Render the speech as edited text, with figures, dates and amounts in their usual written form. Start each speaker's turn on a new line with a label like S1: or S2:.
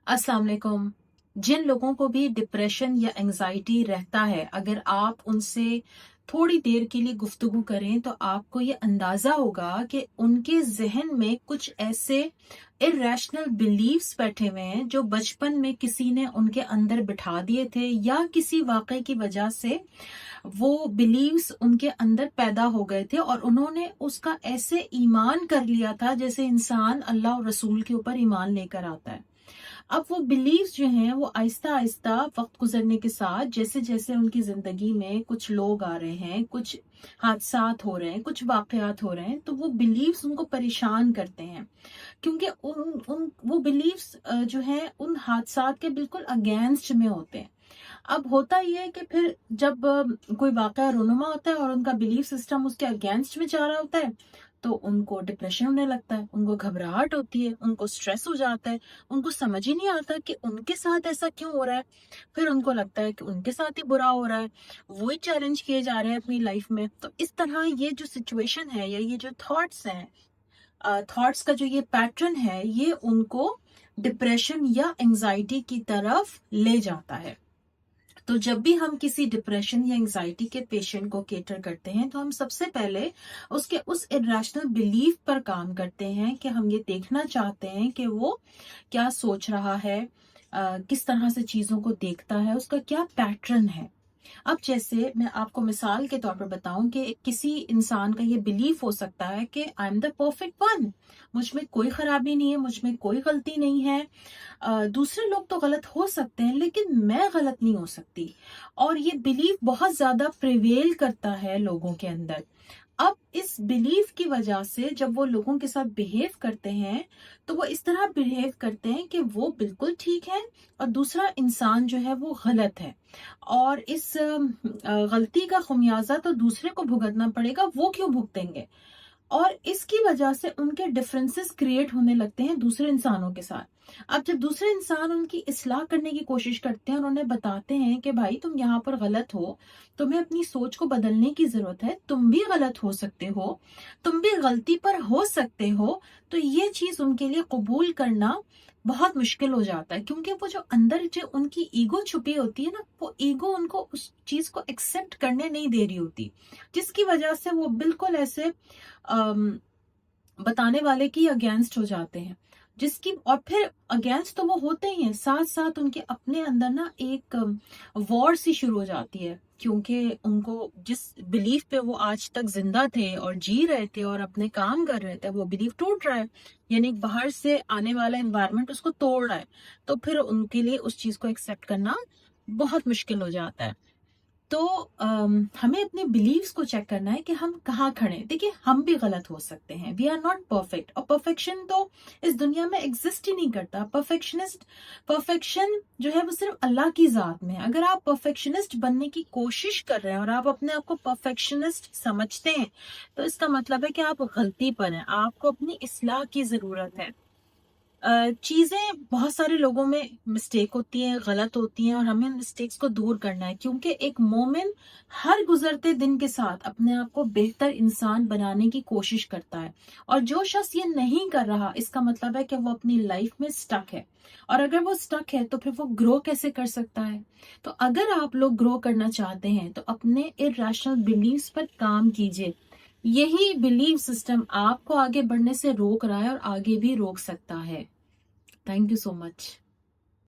S1: अस्सलाम वालेकुम। जिन लोगों को भी डिप्रेशन या एंजाइटी रहता है, अगर आप उनसे थोड़ी देर के लिए गुफ्तगू करें तो आपको ये अंदाजा होगा कि उनके जहन में कुछ ऐसे इरेशनल बिलीव्स बैठे हुए हैं जो बचपन में किसी ने उनके अंदर बिठा दिए थे, या किसी वाकये की वजह से वो बिलीव्स उनके अंदर पैदा हो गए थे और उन्होंने उसका ऐसे ईमान कर लिया था जैसे इंसान अल्लाह और रसूल के ऊपर ईमान लेकर आता है। अब वो बिलीव्स जो हैं वो आहिस्ता आहिस्ता वक्त गुजरने के साथ जैसे जैसे उनकी जिंदगी में कुछ लोग आ रहे हैं, कुछ हादसात हो रहे हैं, कुछ वाकयात हो रहे हैं, तो वो बिलीव्स उनको परेशान करते हैं, क्योंकि उन उन वो बिलीव्स जो हैं उन हादसात के बिल्कुल अगेंस्ट में होते हैं। अब होता ये है कि फिर जब कोई वाकया रोनुमा होता है और उनका बिलीफ सिस्टम उसके अगेंस्ट में जा रहा होता है, तो उनको डिप्रेशन होने लगता है, उनको घबराहट होती है, उनको स्ट्रेस हो जाता है, उनको समझ ही नहीं आता कि उनके साथ ऐसा क्यों हो रहा है। फिर उनको लगता है कि उनके साथ ही बुरा हो रहा है, वो ही चैलेंज किए जा रहे हैं अपनी लाइफ में। तो इस तरह ये जो सिचुएशन है या ये जो थॉट्स हैं, थॉट्स का जो ये पैटर्न है, ये उनको डिप्रेशन या एंजाइटी की तरफ ले जाता है। तो जब भी हम किसी डिप्रेशन या एंजाइटी के पेशेंट को केटर करते हैं, तो हम सबसे पहले उसके उस इरेशनल बिलीफ पर काम करते हैं कि हम ये देखना चाहते हैं कि वो क्या सोच रहा है, किस तरह से चीजों को देखता है, उसका क्या पैटर्न है। अब जैसे मैं आपको मिसाल के तौर पर बताऊं कि किसी इंसान का ये बिलीफ हो सकता है कि I am the perfect one, मुझ में कोई खराबी नहीं है, मुझ में कोई गलती नहीं है। दूसरे लोग तो गलत हो सकते हैं लेकिन मैं गलत नहीं हो सकती। और ये बिलीफ बहुत ज्यादा प्रिवेल करता है लोगों के अंदर। अब इस बिलीफ की वजह से जब वो लोगों के साथ बिहेव करते हैं, तो वो इस तरह बिहेव करते हैं कि वो बिल्कुल ठीक है और दूसरा इंसान जो है वो गलत है, और इस गलती का खुमियाजा तो दूसरे को भुगतना पड़ेगा, वो क्यों भुगतेंगे। और इसकी वजह से उनके डिफरेंसेस क्रिएट होने लगते हैं दूसरे इंसानों के साथ। अब जब दूसरे इंसान उनकी इस्लाह करने की कोशिश करते हैं और उन्हें बताते हैं कि भाई तुम यहाँ पर गलत हो, तुम्हें अपनी सोच को बदलने की जरूरत है, तुम भी गलत हो सकते हो, तुम भी गलती पर हो सकते हो, तो ये चीज उनके लिए कबूल करना बहुत मुश्किल हो जाता है, क्योंकि वो जो अंदर जो उनकी ईगो छुपी होती है ना, वो ईगो उनको उस चीज को एक्सेप्ट करने नहीं दे रही होती, जिसकी वजह से वो बिल्कुल ऐसे अम, बताने वाले की अगेंस्ट हो जाते हैं। जिसकी और फिर अगेंस्ट तो वो होते ही हैं, साथ साथ उनके अपने अंदर ना एक वॉर सी शुरू हो जाती है, क्योंकि उनको जिस बिलीफ पे वो आज तक जिंदा थे और जी रहे थे और अपने काम कर रहे थे, वो बिलीफ टूट रहा है, यानी बाहर से आने वाला एनवायरनमेंट उसको तोड़ रहा है। तो फिर उनके लिए उस चीज को एक्सेप्ट करना बहुत मुश्किल हो जाता है। तो हमें अपने बिलीव्स को चेक करना है कि हम कहाँ खड़े हैं। देखिए, हम भी गलत हो सकते हैं, वी आर नॉट परफेक्ट, और परफेक्शन तो इस दुनिया में एग्जिस्ट ही नहीं करता। परफेक्शन जो है वो सिर्फ अल्लाह की जात में है। अगर आप परफेक्शनिस्ट बनने की कोशिश कर रहे हैं और आप अपने आप को परफेक्शनिस्ट समझते हैं, तो इसका मतलब है कि आप गलती पर हैं, आपको अपनी इस्लाह की जरूरत है। चीजें बहुत सारे लोगों में मिस्टेक होती हैं, गलत होती हैं, और हमें उन मिस्टेक्स को दूर करना है, क्योंकि एक मोमिन हर गुजरते दिन के साथ अपने आप को बेहतर इंसान बनाने की कोशिश करता है। और जो शख्स ये नहीं कर रहा, इसका मतलब है कि वो अपनी लाइफ में स्टक है, और अगर वो स्टक है तो फिर वो ग्रो कैसे कर सकता है। तो अगर आप लोग ग्रो करना चाहते हैं तो अपने इरेशनल बिलीव्स पर काम कीजिए। यही बिलीव सिस्टम आपको आगे बढ़ने से रोक रहा है और आगे भी रोक सकता है। Thank you so much.